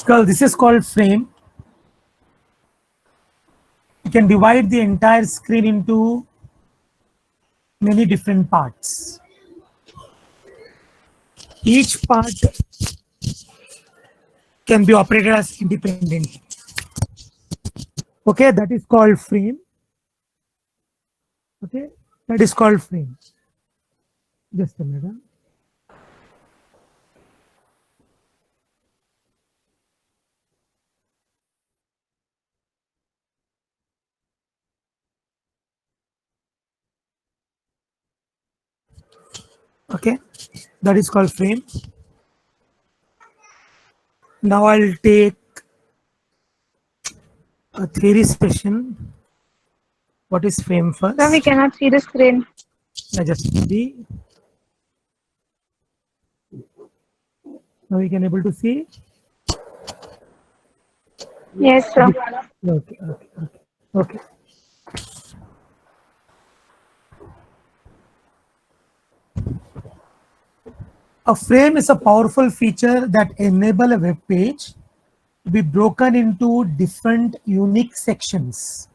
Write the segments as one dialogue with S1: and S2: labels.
S1: This is called frame. You can divide the entire screen into many different parts. Each part can be operated as independently. Okay, that is called frame. Okay, that is called frame. Just a minute. Okay, that is called frame. Now I'll take a theory session. What is frame first?
S2: Sir, we cannot see the screen.
S1: I just see. Now we can able to see.
S2: Yes, sir.
S1: Okay. A frame is a powerful feature that enable a web page to be broken into different unique sections.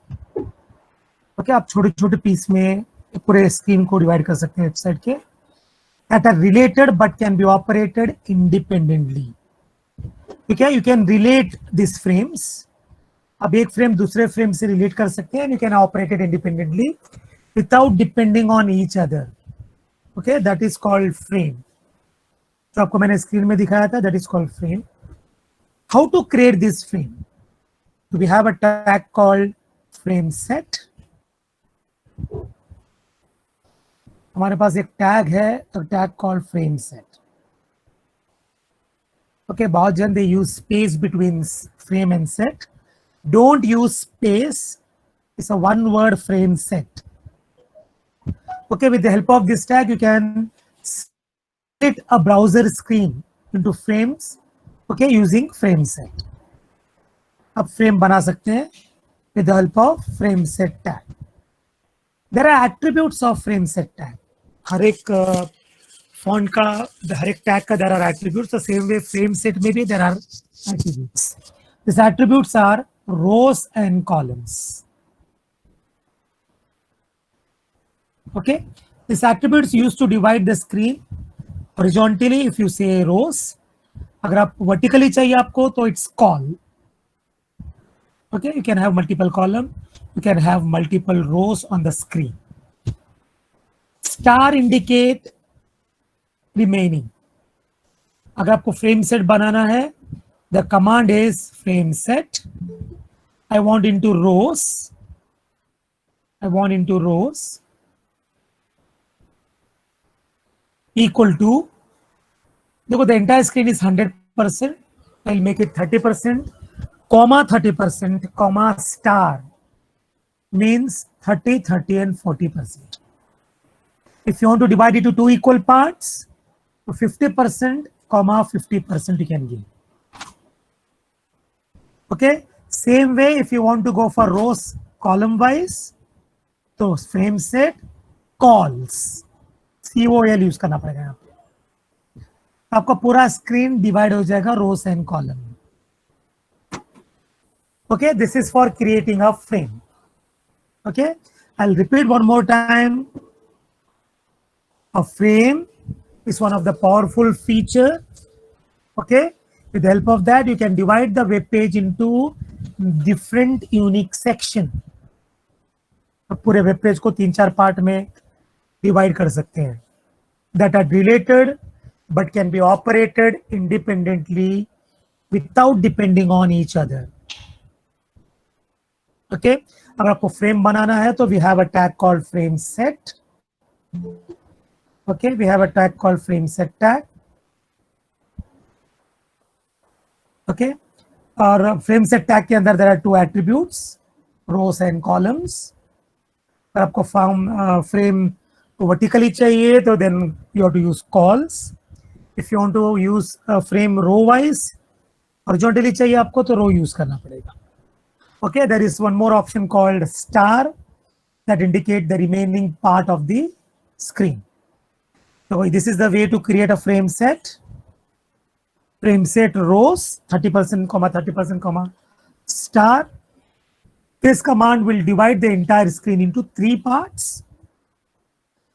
S1: Okay, आप छोटे-छोटे piece में पूरे screen को divide कर सकते हैं website के that are related but can be operated independently. Okay, you can relate these frames. अब एक फ्रेम दूसरे फ्रेम से रिलेट कर सकते हैं, you can operate it independently without depending on each other. Okay, that is called frame. जो आपको मैंने स्क्रीन में दिखाया था, that is called frame. How to create this frame? So we have a tag called frame set. हमारे पास एक tag है, तो tag called frame set. Okay, बहुत जन they use space between frame and set. Don't use space. It's a one-word frame set. Okay, with the help of this tag, you can split a browser screen into frames. Okay, using frame set. अब frame बना सकते हैं with the help of frame set tag. There are attributes of frame set tag. हर एक font का, हर एक tag का there are attributes. The same way frame set में भी there are attributes. These attributes are rows and columns. Okay, these attributes used to divide the screen horizontally. If you say rows, अगर आप vertically चाहिए आपको तो it's col. Okay, you can have multiple column, you can have multiple rows on the screen. Star indicate remaining. अगर आपको frame set बनाना है, the command is frame set. I want into rows. Equal to, देखो the entire screen is 100%. I'll make it 30%, comma 30%, comma star means 30, 30 and 40%. If you want to divide it to two equal parts, 50%, comma 50% you can give. Okay, same way if you want to go for rows column wise, तो frame set calls, COL use करना पड़ेगा यहाँ पे, आपका पूरा screen divide हो जाएगा rows and column. Okay, this is for creating a frame. Okay, I'll repeat one more time. A frame is one of the powerful feature. Okay, with the help of that you can divide the web page into different unique section. अब पूरे web page को 3-4 part में divide कर सकते हैं that are related but can be operated independently without depending on each other. Okay, अगर आपको frame बनाना है तो we have a tag called frame set. Okay, we have a tag called frame set tag. Okay, और frame set tag के अंदर there are two attributes, rows and columns. अगर आपको frame vertically चाहिए तो then you have to use calls. If you want to use a frame row wise, horizontally चाहिए आपको तो row use करना पड़ेगा. Okay, there is one more option called star that indicate the remaining part of the screen. So this is the way to create a frame set. frame set rows 30%, 30%, star. This command will divide the entire screen into 3 parts.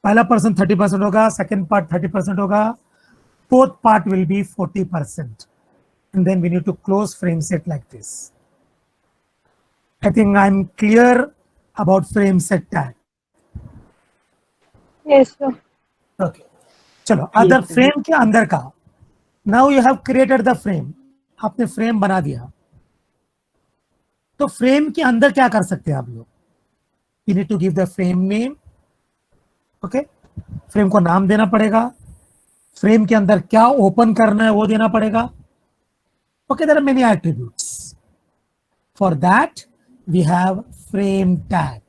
S1: पहला person 30% होगा, second part 30% होगा, fourth part will be 40%. And then we need to close frame set like this. I think I'm clear about frame set tag.
S2: Yes, sir.
S1: Okay. चलो other frame के अंदर का. Now you have created the frame. आपने frame बना दिया. तो frame के अंदर क्या कर सकते हैं आप लोग? You need to give the frame name. Okay, frame को नाम देना पड़ेगा. फ्रेम के अंदर क्या ओपन करना है वो देना पड़ेगा. Okay, there are many attributes. For that we have frame tag.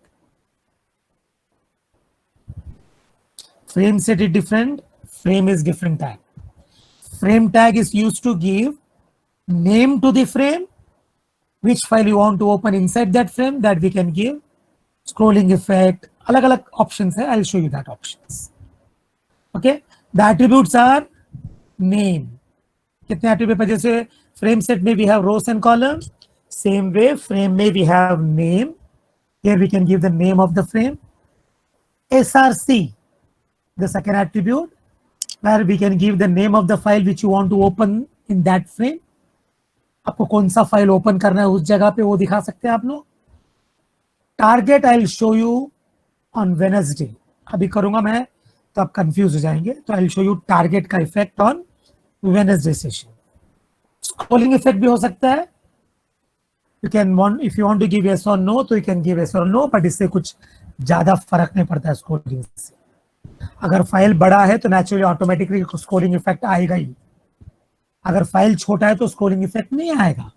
S1: Frame set is different, frame is different tag. Frame tag is used to give name to the frame, which file you want to open inside that frame, that we can give. Scrolling effect, alag options hai. I'll show you that options. Okay, the attributes are name. कितने attribute है? जैसे frame set में we have rows and columns. Same way, frame में we have name. Here we can give the name of the frame. SRC, the second attribute, where we can give the name of the file which you want to open in that frame. आपको कौन सा file open करना है उस जगह पे वो दिखा सकते हैं आप लोग. Target I will show you on Wednesday. अभी करूंगा मैं तो आप कंफ्यूज हो जाएंगे. तो I will show you target का effect on Wednesday session. Scrolling effect भी हो सकता है. You can want, if you want to give yes और नो तो यू कैन गिव यस और नो, बट इससे कुछ ज्यादा फर्क नहीं पड़ता है स्क्रॉलिंग से. अगर फाइल बड़ा है तो नेचुरली ऑटोमेटिकली स्कोरिंग इफेक्ट आएगा ही. अगर फाइल छोटा है तो स्कोरिंग इफेक्ट नहीं आएगा.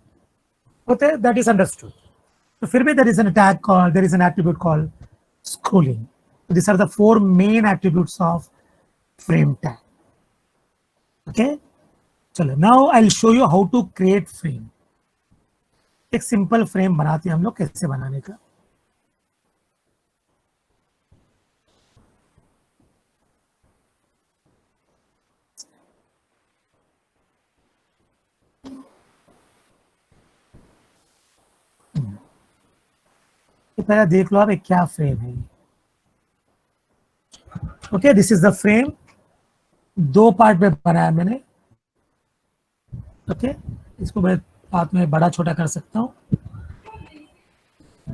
S1: Okay, that is understood. तो फिर भी there is an tag call, there is an attribute call scrolling. This are the 4 main attributes of frame tag. Okay, चलो now I will show you how to create frame. एक simple frame बनाते हैं हम लोग. कैसे बनाने का? पहले देख लो आप एक क्या फ्रेम है. Okay, this is the frame. 2 part में बनाया मैंने. ओके, इसको मैं बाद में बड़ा छोटा कर सकता हूं.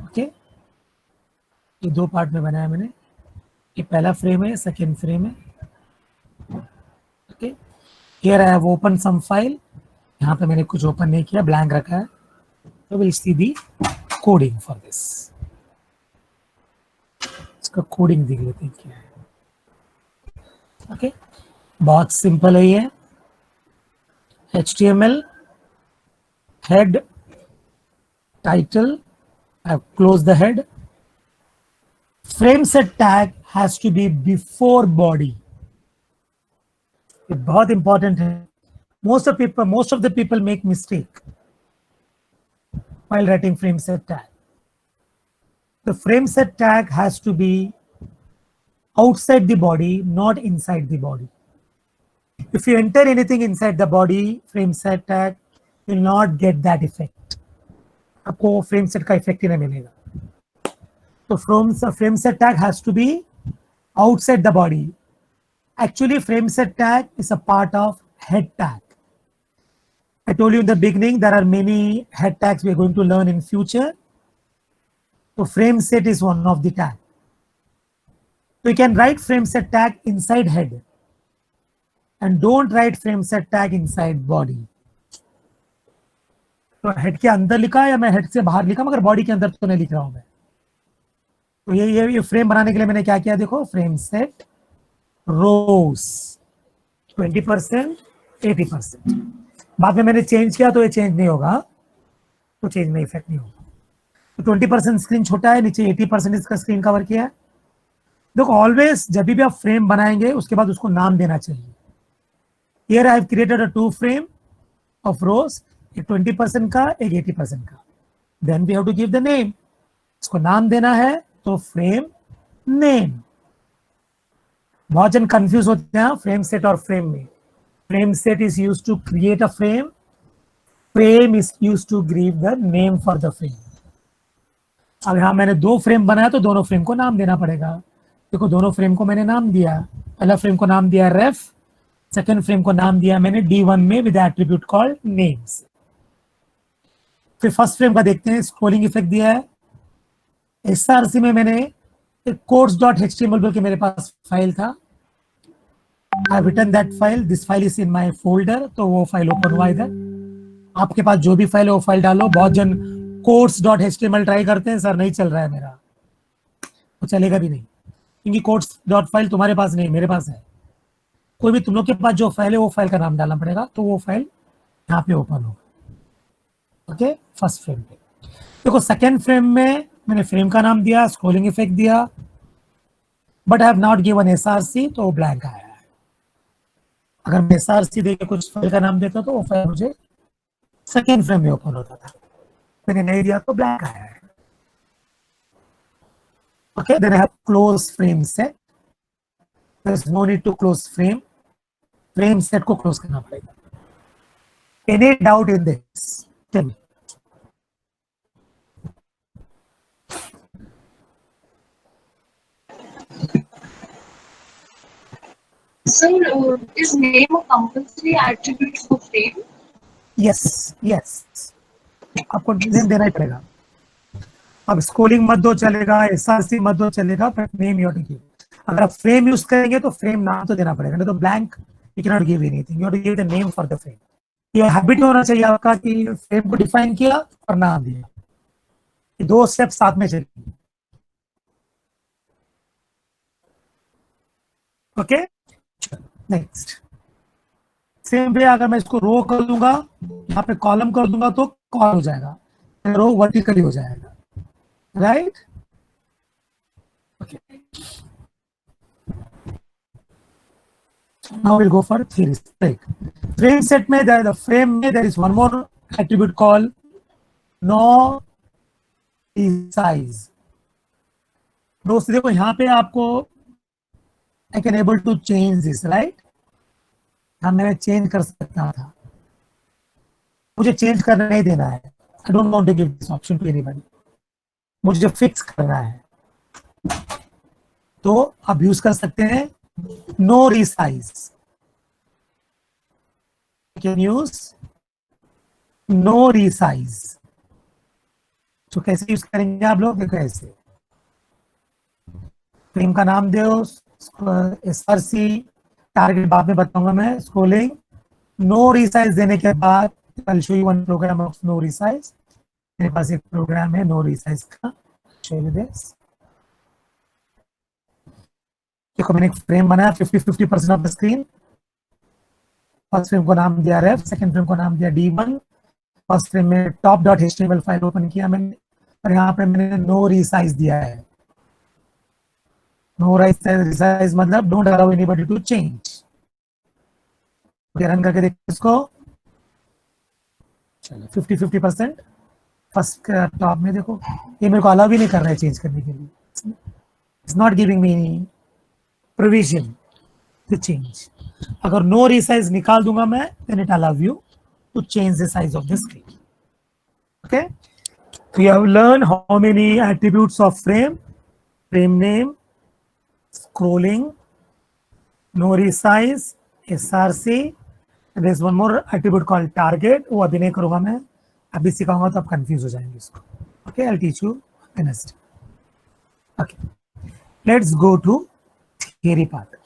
S1: ओके, ये 2 पार्ट में बनाया मैंने. ये पहला फ्रेम है, सेकेंड फ्रेम है. Okay, here I have open some file. यहाँ पे मैंने कुछ ओपन नहीं किया, ब्लैंक रखा है. तो will see the coding for this. इसका कोडिंग देख लेते हैं क्या है. ओके, बहुत सिंपल है ये. HTML head title. I have closed the head. Frame set tag has to be before body. ये बहुत important है. Most of the people make mistake while writing frame set tag. The frame set tag has to be outside the body, not inside the body. If you enter anything inside the body, frame set tag will not get that effect. आपको frame set का effect ही नहीं मिलेगा. तो frame set tag has to be outside the body. Actually, frame set tag is a part of head tag. I told you in the beginning there are many head tags we are going to learn in future. So frame set is one of the tag. So you can write frame set tag inside head. And don't write frame set tag inside body. तो head के अंदर लिखा या मैं head से बाहर लिखा, मगर बॉडी के अंदर तो नहीं लिख रहा हूं मैं. तो ये फ्रेम बनाने के लिए मैंने क्या किया, देखो. फ्रेम सेट रोज 20%, 80%. बाद में मैंने चेंज किया तो ये चेंज नहीं होगा. तो चेंज में इफेक्ट नहीं होगा. तो 20% स्क्रीन छोटा है, नीचे 80% इसका स्क्रीन कवर किया है. देखो, ऑलवेज जब भी आप फ्रेम बनाएंगे उसके बाद उसको नाम देना चाहिए. Here I have created a 2 frame of rows, एक 20% का, एक 80% का. Then we have to give the name. इसको नाम देना है तो फ्रेम नेम. बहुत जन कंफ्यूज होते हैं फ्रेम सेट और फ्रेम में. frame set is used to create a frame. Frame is used to give the name for the frame. अब यहाँ मैंने दो फ्रेम बनाया तो दोनों फ्रेम को नाम देना पड़ेगा. देखो दोनों फ्रेम को मैंने नाम दिया. पहला फ्रेम को नाम दिया रेफ, सेकंड फ्रेम को नाम दिया मैंने D1 में विद एट्रीब्यूट कॉल्ड नेम्स. फिर फर्स्ट फ्रेम का देखते हैं. स्क्रोलिंग इफेक्ट दिया है. SRC में मैंने एक codes.html बोल के मेरे पास फाइल था. I have written that file. This file is in my folder. तो वो फाइल ओपन हुआ इधर. आपके पास जो भी फाइल है वो फाइल डालो. बहुत जन codes.html ट्राई करते हैं, सर नहीं चल रहा है मेरा, तो चलेगा भी नहीं क्योंकि codes.file तुम्हारे पास नहीं, मेरे पास है. कोई भी तुम लोग के पास जो फाइल है वो फाइल का नाम डालना पड़ेगा, तो वो फाइल यहाँ पे ओपन होगा. ओके, फर्स्ट फ्रेम पे देखो. सेकेंड फ्रेम में मैंने फ्रेम का नाम दिया, स्क्रोलिंग इफेक्ट दिया, but I have not given SRC, तो वो ब्लैंक आया है. अगर मैं SRC देके कुछ फाइल का नाम देता तो वो फाइल मुझे सेकेंड फ्रेम में ओपन होता था. मैंने नहीं दिया तो ब्लैंक आया है. Okay, then I have close frame set. There is no need to close frame. Frame set को क्लोज करना पड़ेगा. Any doubt in this? Tell me.
S2: Sir, is name a compulsory attribute for frame?
S1: Yes yes, आपको name देना ही पड़ेगा. अब scrolling मत दो चलेगा, SRC मत दो चलेगा, but name you have to give. अगर आप फ्रेम यूज करेंगे तो फ्रेम नाम तो देना पड़ेगा, नहीं तो blank you can not give anything. You have to give the name for the frame. ये हैबिट होना चाहिए आपका कि फ्रेम को डिफाइन किया और नाम दिया. ये दो स्टेप साथ में चलेंगे. Okay, next. सेम वे अगर मैं इसको रो कर दूंगा, यहाँ पे कॉलम कर दूंगा तो कॉल हो जाएगा, रो वर्टिकली हो जाएगा. Right? Okay, now we'll go for theory. Like frame set में the frame में there is one more attribute called no resize. दोस्त देखो यहाँ पे आपको I can able to change this, right? हाँ, मैं चेंज कर सकता था. मुझे चेंज करने नहीं देना है. I don't want to give this option to anybody. मुझे फिक्स करना है तो आप यूज कर सकते हैं no resize. You can use no resize. तो कैसे यूज करेंगे आप लोग? देखो ऐसे, फ्रेम का नाम दो, SRC, टारगेट बाद में बताऊंगा मैं. स्क्रोलिंग, नो रिसाइज देने के बाद I'll show you one program of no resize. मेरे पास एक प्रोग्राम है नो रिसाइज का. show you this. देखो मैंने एक फ्रेम बनाया 50% of the screen. First frame को नाम दिया रेफ, सेकंड फ्रेम को नाम दिया D1. फर्स्ट फ्रेम में top.html फाइल ओपन किया मैंने और यहाँ पे मैंने नो रिसाइज दिया है. नो रिसाइज मतलब don't allow anybody to change. Run करके देखो इसको. चलो 50% फर्स्ट टॉप में देखो, ये मेरे को अलाउ भी नहीं कर रहा है चेंज करने के लिए. It's not giving me any provision to change. अगर नो रिसाइज निकाल दूंगा मैं, then it allow you to change the size of the screen. Okay, we have learned how many attributes of frame: frame name, scrolling, no resize, SRC, and there's one more attribute called target. वो अभी नहीं करूँगा मैं, अभी सिखाऊंगा तो आप confuse हो जाएंगे इसको. Okay, I'll teach you Wednesday. Okay, let's go to theory part.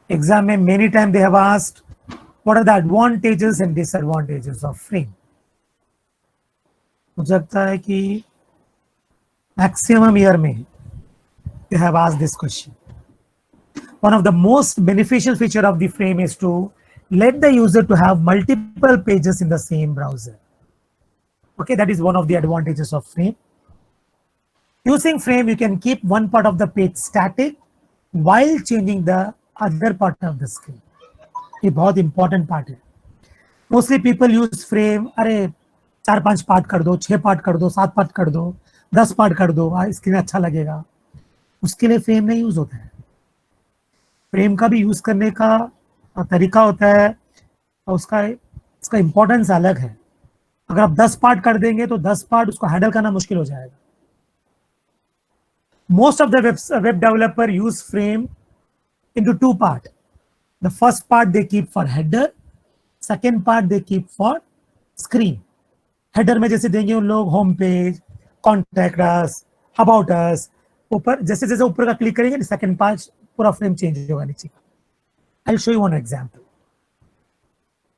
S1: Exam में many times they have asked what are the advantages and disadvantages of frame. मुझे लगता है कि मैक्सिमम ईयर में they have asked this question. One of the most beneficial feature of the frame is to let the user to have multiple pages in the same browser. Okay, that is one of the advantages of frame. Using frame, you can keep one part of the page static while changing the other part of the screen. ये बहुत important part है. Mostly people use frame, अरे 4-5 part कर दो, 6 part कर दो, 7 part कर दो, 10 पार्ट कर दो, स्क्रीन अच्छा लगेगा. उसके लिए फ्रेम नहीं यूज होता है. फ्रेम का भी यूज करने का तरीका होता है और उसका इंपॉर्टेंस अलग है। अगर आप 10 पार्ट कर देंगे तो 10 पार्ट उसको हैंडल करना मुश्किल हो जाएगा। Most of the web developer use frame into two part. The first part they keep for header, second part they keep for screen. Header में जैसे देंगे उन लोग home page, contact us, about us, ऊपर जैसे जैसे ऊपर का क्लिक करेंगे सेकंड पार्ट पूरा फ्रेम चेंज होगा नीचे का। I show you one example.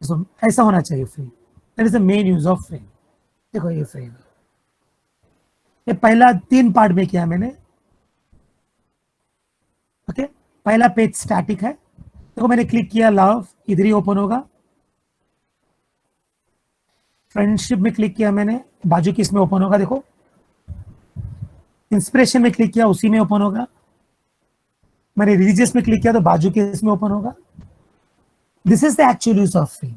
S1: So ऐसा होना चाहिए frame. That is the main use of frame. देखो ये फ्रेम, ये पहला 3 पार्ट में किया मैंने। ओके पहला पेज स्टैटिक है। देखो मैंने क्लिक किया लव, इधर ही ओपन होगा। फ्रेंडशिप में क्लिक किया मैंने, बाजू की इसमें ओपन होगा। देखो इंस्पिरेशन में क्लिक किया, उसी में ओपन होगा। मैंने रिलीजियस में क्लिक किया तो बाजू के इसमें ओपन होगा। This is the actual use of frame.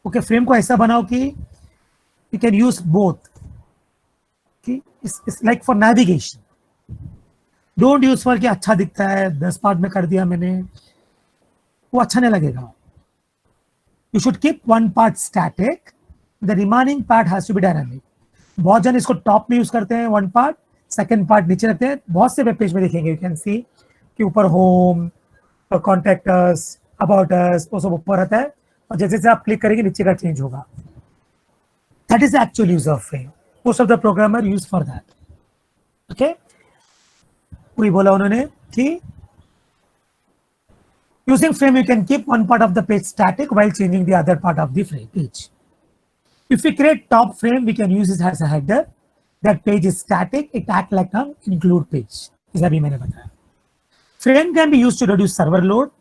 S1: Okay frame को ऐसा बनाओ कि यू कैन यूज बोथ, कि it's like for navigation. Don't use for कि अच्छा दिखता है 10 पार्ट में कर दिया मैंने, वो अच्छा नहीं लगेगा। You should keep one part static, the remaining part has to be dynamic. बहुत जन इसको टॉप में यूज करते हैं वन पार्ट, सेकंड पार्ट नीचे रखते हैं। बहुत से वेब पेज में देखेंगे, यू कैन सी कि ऊपर होम, कॉन्टैक्ट अस, अबाउट अस, वो सब ऊपर रहता है और जैसे जैसे आप क्लिक करेंगे नीचे का चेंज होगा। That is the actual use of frame. Most of the programmer use for that. Okay वही बोला उन्होंने कि using frame you can keep one part of the page static while changing the other part of the frame page. If we create top frame, we can use it as a header. That page is static, it acts like an include page. इसे अभी मैंने बताया। Frame can be used to reduce server load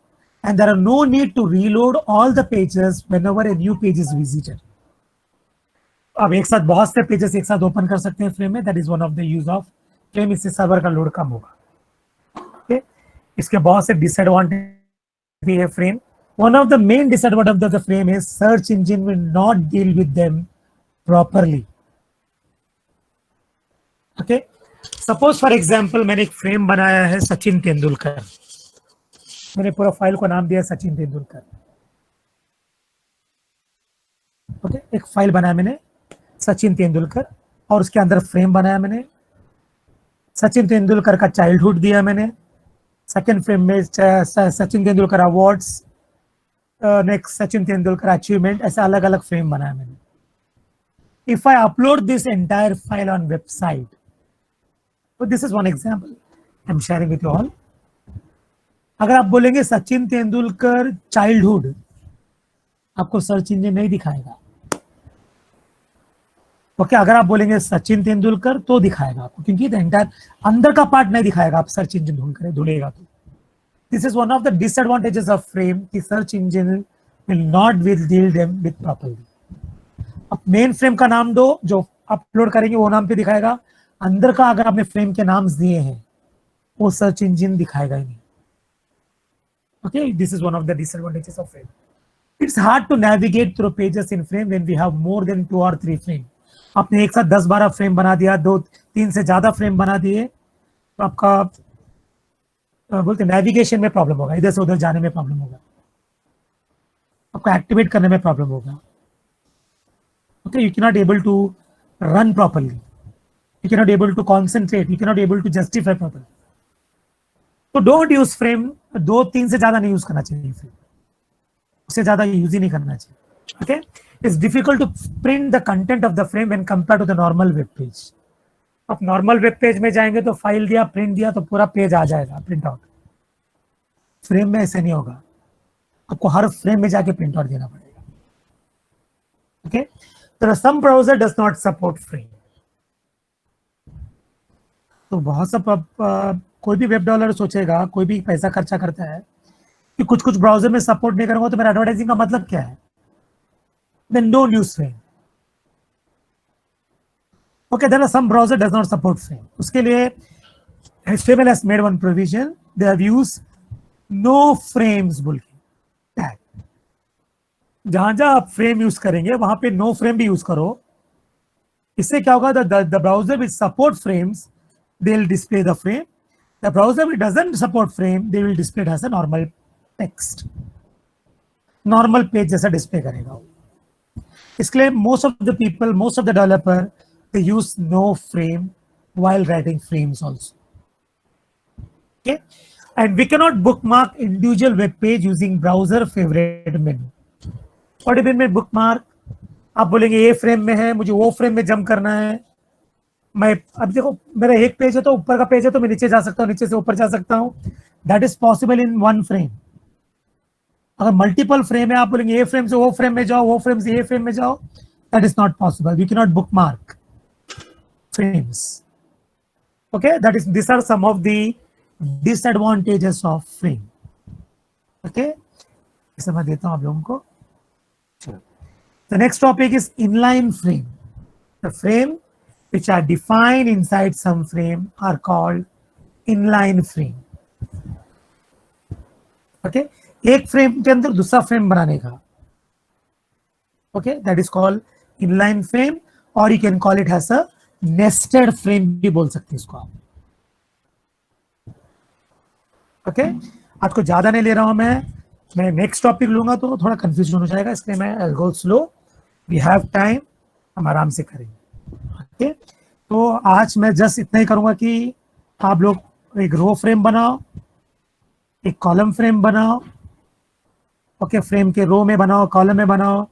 S1: and there are no need to reload all the pages whenever a new page is visited. अब एक साथ बहुत से pages एक साथ ओपन कर सकते हैं फ्रेम में। That is one of the use of frame. इससे सर्वर का लोड कम होगा। ओके इसके बहुत से डिसएडवांटेज भी है frame. One of the main disadvantages of the frame is search engine will not deal with them properly. Okay, suppose for example मैंने एक फ्रेम बनाया है सचिन तेंदुलकर। मैंने पूरा फाइल को नाम दिया सचिन तेंदुलकर। ओके एक फाइल बनाया मैंने सचिन तेंदुलकर और उसके अंदर फ्रेम बनाया मैंने। सचिन तेंदुलकर का चाइल्डहुड दिया मैंने। सेकेंड फ्रेम में Sachin Tendulkar awards, next Sachin Tendulkar achievement, ऐसा अलग अलग फ्रेम बनाया मैंने। If I upload this entire file on website, तो this is one example I am sharing with you all. अगर आप बोलेंगे सचिन तेंदुलकर चाइल्डहुड, आपको सर्च इंजन नहीं दिखाएगा। ओके अगर आप बोलेंगे सचिन तेंदुलकर तो दिखाएगा आपको, क्योंकि एंटायर अंदर का पार्ट नहीं दिखाएगा। आप सर्च इंजन ढूंढेगा तो this is one of the disadvantages of frame कि search engine will not deal them with properly। अब मेन फ्रेम का नाम दो, जो अपलोड करेंगे वो नाम पे दिखाएगा। अंदर का अगर आपने फ्रेम के नाम्स दिए हैं वो सर्च इंजन दिखाएगा ही नहीं। Okay this is one of the disadvantages of frame। It's hard to navigate through pages in frame when we have more than 2 or 3 frame। आपने एक साथ 10-12 फ्रेम बना दिया, 2-3 से ज्यादा फ्रेम बना दिए, तो आपका बोलते नेविगेशन में प्रॉब्लम होगा, इधर से उधर जाने में प्रॉब्लम होगा, आपको एक्टिवेट करने में प्रॉब्लम होगा। Okay you can not able to run properly, you can not able to concentrate, you can not able to justify properly. तो डोंट यूज फ्रेम। 2-3 से ज्यादा नहीं यूज करना चाहिए फ्रेम, उससे ज्यादा यूज ही नहीं करना चाहिए। Okay it's difficult to print the content of the frame when compared to the normal web page. आप नॉर्मल वेब पेज में जाएंगे तो फाइल दिया, प्रिंट दिया तो पूरा पेज आ जाएगा प्रिंट आउट। फ्रेम में ऐसे नहीं होगा, आपको हर फ्रेम में जाके प्रिंट आउट देना पड़ेगा। ओके तो some browser does not support frame. तो बहुत सा कोई भी वेब डेवलपर सोचेगा, कोई भी पैसा खर्चा करता है कि कुछ कुछ ब्राउजर में सपोर्ट नहीं करूंगा तो मेरा एडवर्टाइजिंग का मतलब क्या है? Then don't use frame. Okay, then some browser does not support frame. उसके लिए HTML has made one provision. They have used no frames बोल के tag. जहां जहां आप फ्रेम यूज करेंगे वहां पे नो फ्रेम भी यूज करो। इससे क्या होगा? the browser which support frames, they will display the frame. The browser which doesn't support frame, they will display it as a normal text, normal page जैसा display करेगा। इसके लिए most of the people, most of the developer, they use no frame while writing frames also. Okay, and we cannot bookmark individual web page using browser favorite menu. What do you mean by bookmark? आप बोलेंगे ये frame में है, मुझे वो frame में jump करना है। मैं अब देखो, मेरा एक पेज है तो ऊपर का पेज है तो मैं नीचे जा सकता हूँ, नीचे से ऊपर जा सकता हूँ। That is possible in one frame. अगर मल्टीपल फ्रेम है, आप बोलेंगे ये फ्रेम से वो फ्रेम में जाओ, वो फ्रेम से ये फ्रेम में जाओ, that is not possible. We can not bookmark frames. Okay, that is, these are some of the disadvantages of frame. Okay, इसे मैं देता हूं आप लोगों को। चलो, the next topic is inline frame. The frame which are defined inside some frame are called inline frame. Okay, एक frame के अंदर दूसरा फ्रेम बनाने का, okay, that is called inline frame, or you can call it as a nested frame भी बोल सकते हैं इसको आप। ओके, आज को ज्यादा नहीं ले रहा हूं मैं नेक्स्ट टॉपिक लूंगा तो थोड़ा कंफ्यूजन हो जाएगा, इसलिए मैं I go slow, we have time, हम आराम से करेंगे। ओके, तो आज मैं जस्ट इतना ही करूंगा कि आप लोग एक रो फ्रेम बनाओ, एक कॉलम फ्रेम बनाओ। ओके, फ्रेम के रो में बनाओ, कॉलम में बनाओ,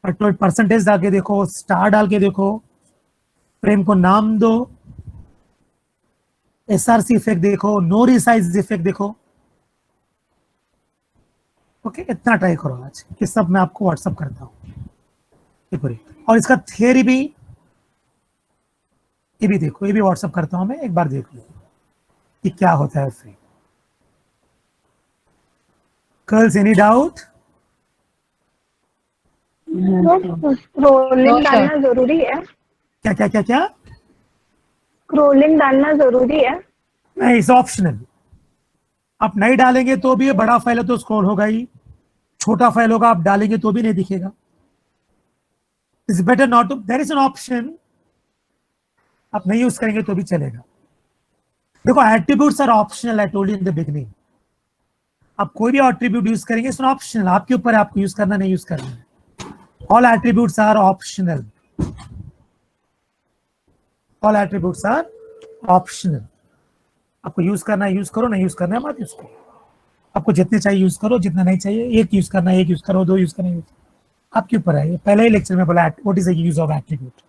S1: परसेंटेज डाल के देखो, स्टार डाल के देखो, फ्रेम को नाम दो, एसआरसी इफेक्ट देखो, नो रिसाइज इफेक्ट देखो। ओके, इतना ट्राई करो आज कि सब मैं आपको व्हाट्सअप करता हूँ। और इसका थियरी भी, ये भी देखो, ये भी व्हाट्सअप करता हूं मैं, एक बार देख लो कि क्या होता है frame. Girls, any doubt?
S3: Scrolling डालना जरूरी है?
S1: क्या क्या क्या क्या?
S3: स्क्रोलिंग डालना जरूरी है?
S1: नहीं, इट्स ऑप्शनल। आप नहीं डालेंगे तो भी, बड़ा फाइल है तो स्क्रॉल होगा ही, छोटा फाइल होगा आप डालेंगे तो भी नहीं दिखेगा। It's better not to, there is an option, आप नहीं यूज करेंगे तो भी चलेगा। देखो, attributes are optional, I told you in the beginning. आप कोई भी एट्रीब्यूट यूज करेंगे, इट्स ऑप्शनल, आपके ऊपर है आपको यूज करना नहीं यूज करना। All attributes are optional, all attributes are optional. आपको यूज करना है यूज करो, नहीं यूज करना है मत यूज करो। आपको जितने चाहिए यूज करो, जितना नहीं चाहिए, एक यूज करना है एक यूज करो, दो यूज करना है, आपके ऊपर है। पहले ही लेक्चर में बोला what is the use of attribute.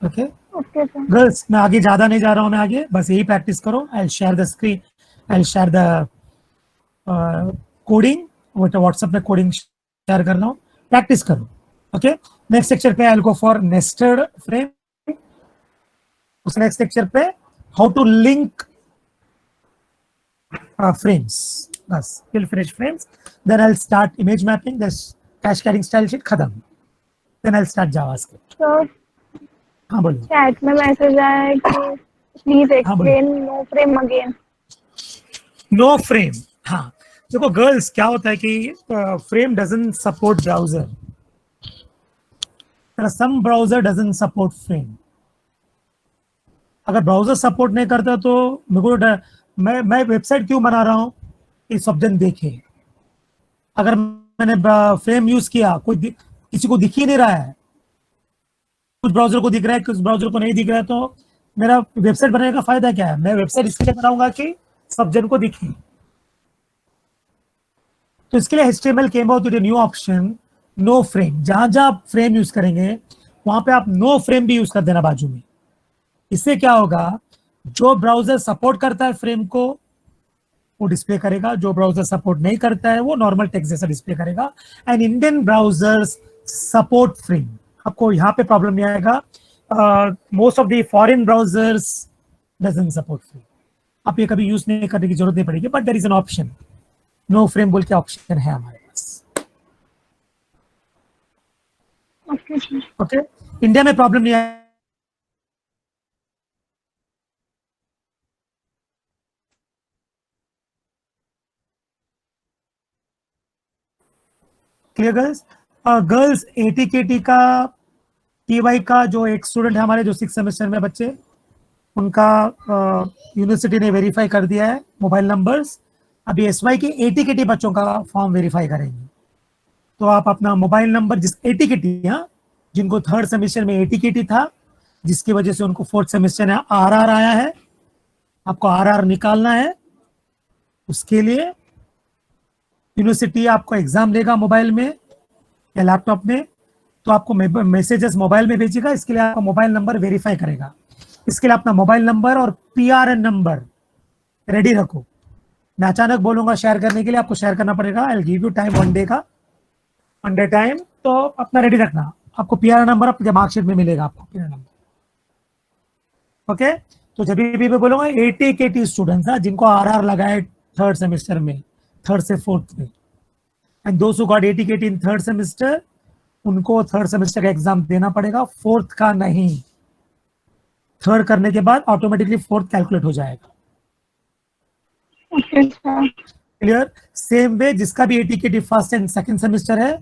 S1: Okay girls, मैं आगे ज्यादा नहीं जा रहा हूं, मैं आगे बस यही प्रैक्टिस करो। I will share the screen, I will share the coding, WhatsApp में कोडिंग शेयर कर रहा हूं, प्रैक्टिस करो। ओके, नेक्स्ट लेक्चर पे I will go for nested frame. उस नेक्स्ट लेक्चर पे हाउ टू लिंक frames, बस we'll finish frames, then I'll start image mapping, this cascading style sheet खत्म, then I'll start JavaScript। हाँ बोलो।
S3: Chat में message आया है कि please explain no frame again.
S1: No frame, हाँ देखो गर्ल्स, क्या होता है कि frame doesn't support browser, some browser doesn't support frame. अगर ब्राउजर सपोर्ट नहीं करता तो मेरे को, मैं वेबसाइट क्यों बना रहा हूँ, ये सब जन देखे। अगर मैंने फ्रेम यूज किया, किसी को दिख ही नहीं रहा है, कुछ ब्राउजर को दिख रहा है, कुछ ब्राउजर को नहीं दिख रहा है, तो मेरा वेबसाइट बनाने का फायदा क्या है? मैं वेबसाइट इसलिए बनाऊंगा कि सब जन को दिखे। तो इसके लिए HTML came out with a new option, no frame. जहां जहां आप फ्रेम यूज करेंगे वहां पे आप नो फ्रेम भी यूज कर देना बाजू में। इससे क्या होगा, जो ब्राउजर सपोर्ट करता है फ्रेम को वो डिस्प्ले करेगा, जो ब्राउजर सपोर्ट नहीं करता है वो नॉर्मल टेक्स्ट जैसा डिस्प्ले करेगा। And Indian browsers support frame, आपको यहाँ पे प्रॉब्लम नहीं आएगा। Most of the foreign browsers doesn't support frame. आप ये कभी यूज नहीं करने की जरूरत नहीं पड़ेगी, but there is an option, no frame बोल के ऑप्शन है हमारे पास। ओके, इंडिया में प्रॉब्लम नहीं है। Clear girls? गर्ल्स, ATKT का, TY का जो एक स्टूडेंट है हमारे, जो 6th सेमेस्टर में बच्चे, उनका यूनिवर्सिटी ने वेरीफाई कर दिया है मोबाइल नंबर्स। अभी एसवाई के एटीकेटी बच्चों का फॉर्म वेरीफाई करेंगे, तो आप अपना मोबाइल नंबर, जिस एटीकेटी, हाँ, जिनको थर्ड सेमेस्टर में एटीकेटी था, जिसकी वजह से उनको फोर्थ सेमेस्टर में आरआर आया है, आपको आरआर निकालना है। उसके लिए यूनिवर्सिटी आपको एग्जाम लेगा मोबाइल में या लैपटॉप में, तो आपको मैसेजेस मोबाइल में भेजेगा। इसके लिए आपका मोबाइल नंबर वेरीफाई करेगा। इसके लिए अपना मोबाइल नंबर और पीआरएन नंबर रेडी रखो। मैं अचानक बोलूंगा शेयर करने के लिए, आपको शेयर करना पड़ेगा। I will give you time, 1 day का, 1 डे टाइम, तो अपना रेडी रखना। आपको पीआरएन नंबर अपने मार्कशीट में मिलेगा, आपको पीआरएन नंबर। ओके, तो जब भी मैं बोलूंगा एटीकेटी स्टूडेंट्स जिनको आरआर लगा है थर्ड सेमेस्टर में, थर्ड से फोर्थ में, एंड दोस्त who got ATKT in third semester, उनको थर्ड सेमेस्टर का एग्जाम देना पड़ेगा, फोर्थ का नहीं। थर्ड करने के बाद ऑटोमेटिकली फोर्थ कैलकुलेट हो जाएगा।
S3: Okay sir.
S1: Clear? Same way जिसका भी ATKT first and second semester है,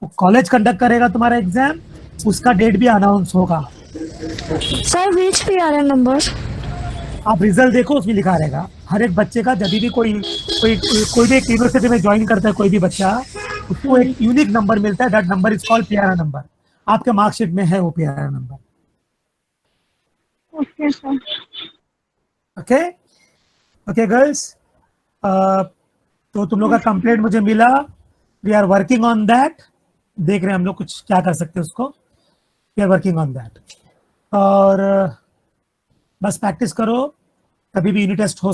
S1: वो कॉलेज कंडक्ट करेगा तुम्हारा एग्जाम, उसका डेट भी अनाउंस होगा।
S3: Sir which PRN number?
S1: आप रिजल्ट देखो, उसमें लिखा रहेगा हर एक बच्चे का। जब भी कोई भी एक यूनिवर्सिटी में ज्वाइन करता है कोई भी बच्चा, उसको एक यूनिक नंबर मिलता है। That number is called PRN number. आपके मार्कशीट में है वो PRN number.
S3: Okay sir.
S1: Okay okay girls, तो तुम लोग का कंप्लेंट मुझे मिला। We are working on that. देख रहे हैं हम लोग कुछ क्या कर सकते हैं उसको। We are working on that. और बस प्रैक्टिस करो, कभी भी यूनिट टेस्ट हो